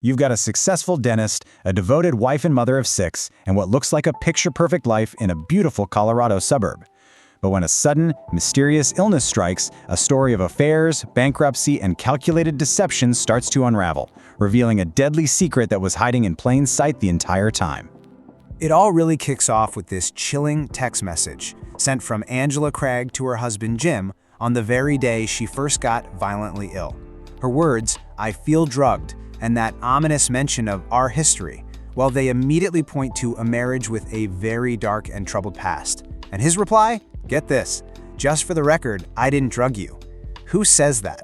You've got a successful dentist, a devoted wife and mother of 6, and what looks like a picture-perfect life in a beautiful Colorado suburb. But when a sudden, mysterious illness strikes, a story of affairs, bankruptcy, and calculated deception starts to unravel, revealing a deadly secret that was hiding in plain sight the entire time. It all really kicks off with this chilling text message sent from Angela Craig to her husband Jim on the very day she first got violently ill. Her words, "I feel drugged," and that ominous mention of our history, well, they immediately point to a marriage with a very dark and troubled past. And his reply? Get this, "Just for the record, I didn't drug you." Who says that?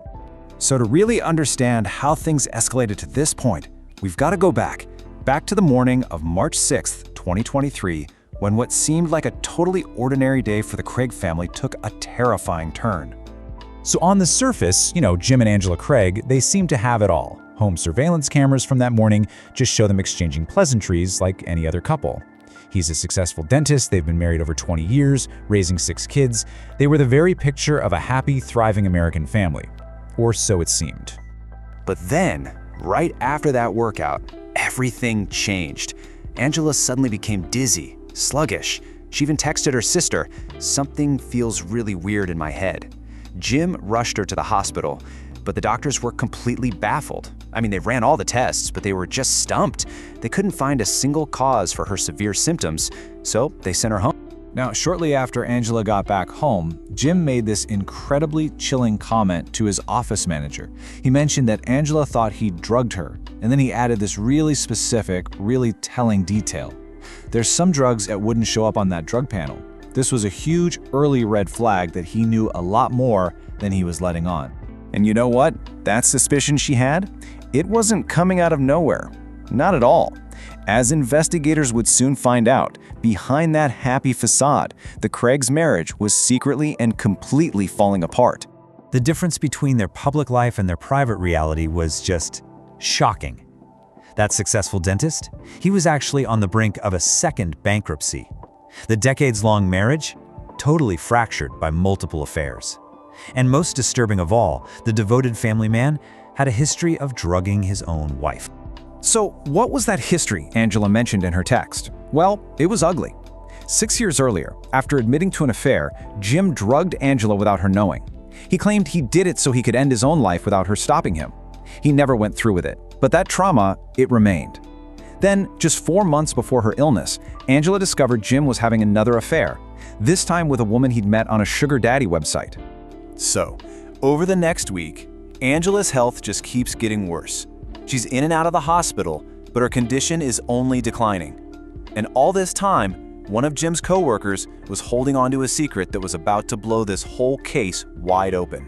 So to really understand how things escalated to this point, we've got to go back to the morning of March 6th, 2023, when what seemed like a totally ordinary day for the Craig family took a terrifying turn. So on the surface, Jim and Angela Craig, they seem to have it all. Home surveillance cameras from that morning just show them exchanging pleasantries like any other couple. He's a successful dentist, they've been married over 20 years, raising 6 kids. They were the very picture of a happy, thriving American family. Or so it seemed. But then, right after that workout, everything changed. Angela suddenly became dizzy, sluggish. She even texted her sister, "Something feels really weird in my head." Jim rushed her to the hospital, but the doctors were completely baffled. They ran all the tests, but they were just stumped. They couldn't find a single cause for her severe symptoms, so they sent her home. Now, shortly after Angela got back home, Jim made this incredibly chilling comment to his office manager. He mentioned that Angela thought he drugged her, and then he added this really specific, really telling detail. There's some drugs that wouldn't show up on that drug panel. This was a huge early red flag that he knew a lot more than he was letting on. And you know what? That suspicion she had? It wasn't coming out of nowhere. Not at all. As investigators would soon find out, behind that happy facade, the Craigs' marriage was secretly and completely falling apart. The difference between their public life and their private reality was just shocking. That successful dentist? He was actually on the brink of a second bankruptcy. The decades-long marriage? Totally fractured by multiple affairs. And most disturbing of all, the devoted family man had a history of drugging his own wife. So what was that history Angela mentioned in her text? Well, it was ugly. 6 years earlier, after admitting to an affair, Jim drugged Angela without her knowing. He claimed he did it so he could end his own life without her stopping him. He never went through with it, but that trauma, it remained. Then, just 4 months before her illness, Angela discovered Jim was having another affair, this time with a woman he'd met on a sugar daddy website. So, over the next week, Angela's health just keeps getting worse. She's in and out of the hospital, but her condition is only declining. And all this time, one of Jim's coworkers was holding on to a secret that was about to blow this whole case wide open.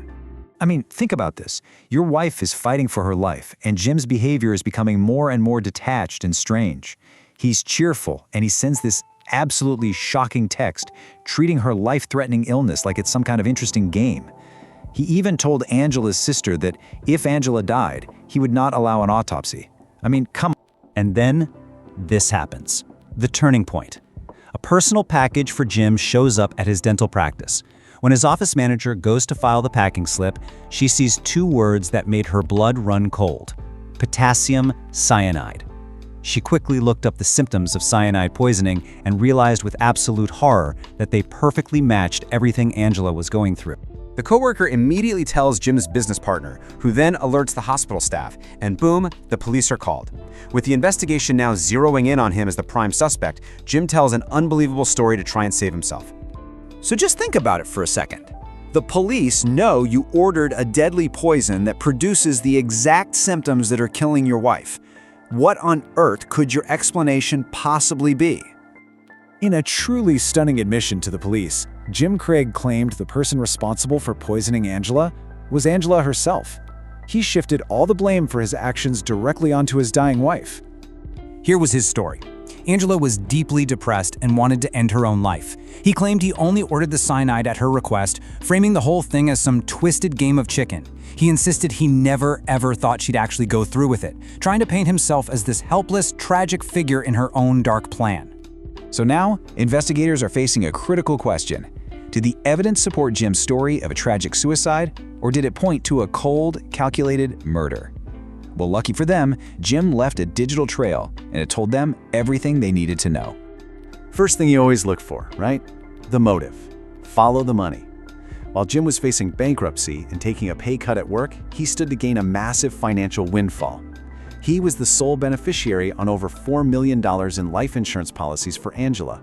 Think about this. Your wife is fighting for her life, and Jim's behavior is becoming more and more detached and strange. He's cheerful, and he sends this absolutely shocking text, treating her life-threatening illness like it's some kind of interesting game. He even told Angela's sister that if Angela died, he would not allow an autopsy. Come on. And then, this happens. The turning point. A personal package for Jim shows up at his dental practice. When his office manager goes to file the packing slip, she sees 2 words that made her blood run cold: potassium cyanide. She quickly looked up the symptoms of cyanide poisoning and realized with absolute horror that they perfectly matched everything Angela was going through. The coworker immediately tells Jim's business partner, who then alerts the hospital staff, and boom, the police are called. With the investigation now zeroing in on him as the prime suspect, Jim tells an unbelievable story to try and save himself. So just think about it for a second. The police know you ordered a deadly poison that produces the exact symptoms that are killing your wife. What on earth could your explanation possibly be? In a truly stunning admission to the police, Jim Craig claimed the person responsible for poisoning Angela was Angela herself. He shifted all the blame for his actions directly onto his dying wife. Here was his story. Angela was deeply depressed and wanted to end her own life. He claimed he only ordered the cyanide at her request, framing the whole thing as some twisted game of chicken. He insisted he never ever thought she'd actually go through with it, trying to paint himself as this helpless, tragic figure in her own dark plan. So now, investigators are facing a critical question. Did the evidence support Jim's story of a tragic suicide, or did it point to a cold, calculated murder? Well, lucky for them, Jim left a digital trail, and it told them everything they needed to know. First thing you always look for, right? The motive. Follow the money. While Jim was facing bankruptcy and taking a pay cut at work, he stood to gain a massive financial windfall. He was the sole beneficiary on over $4 million in life insurance policies for Angela.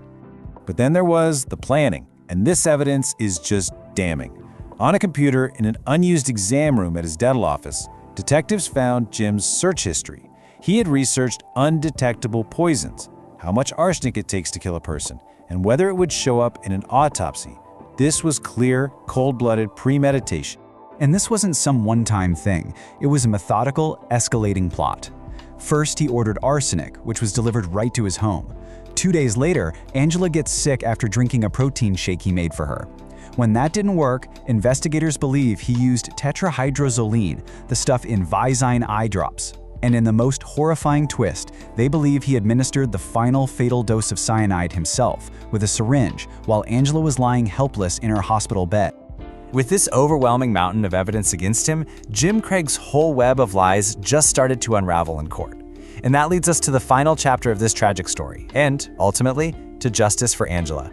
But then there was the planning, and this evidence is just damning. On a computer in an unused exam room at his dental office, detectives found Jim's search history. He had researched undetectable poisons, how much arsenic it takes to kill a person, and whether it would show up in an autopsy. This was clear, cold-blooded premeditation. And this wasn't some one-time thing. It was a methodical, escalating plot. First, he ordered arsenic, which was delivered right to his home. 2 days later, Angela gets sick after drinking a protein shake he made for her. When that didn't work, investigators believe he used tetrahydrozoline, the stuff in Visine eye drops. And in the most horrifying twist, they believe he administered the final fatal dose of cyanide himself with a syringe while Angela was lying helpless in her hospital bed. With this overwhelming mountain of evidence against him, Jim Craig's whole web of lies just started to unravel in court. And that leads us to the final chapter of this tragic story, and, ultimately, to justice for Angela.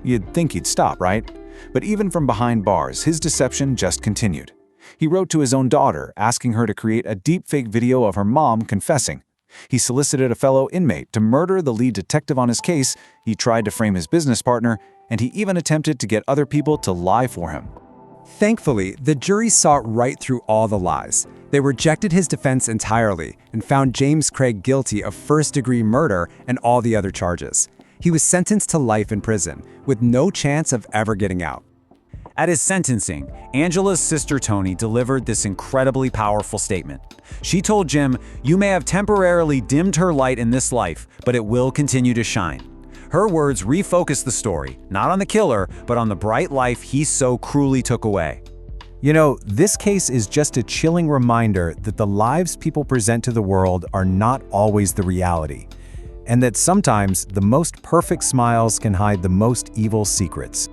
You'd think he'd stop, right? But even from behind bars, his deception just continued. He wrote to his own daughter, asking her to create a deepfake video of her mom confessing. He solicited a fellow inmate to murder the lead detective on his case, he tried to frame his business partner, and he even attempted to get other people to lie for him. Thankfully, the jury saw right through all the lies. They rejected his defense entirely and found James Craig guilty of first-degree murder and all the other charges. He was sentenced to life in prison, with no chance of ever getting out. At his sentencing, Angela's sister Toni delivered this incredibly powerful statement. She told Jim, "You may have temporarily dimmed her light in this life, but it will continue to shine." Her words refocused the story, not on the killer, but on the bright life he so cruelly took away. You know, this case is just a chilling reminder that the lives people present to the world are not always the reality, and that sometimes the most perfect smiles can hide the most evil secrets.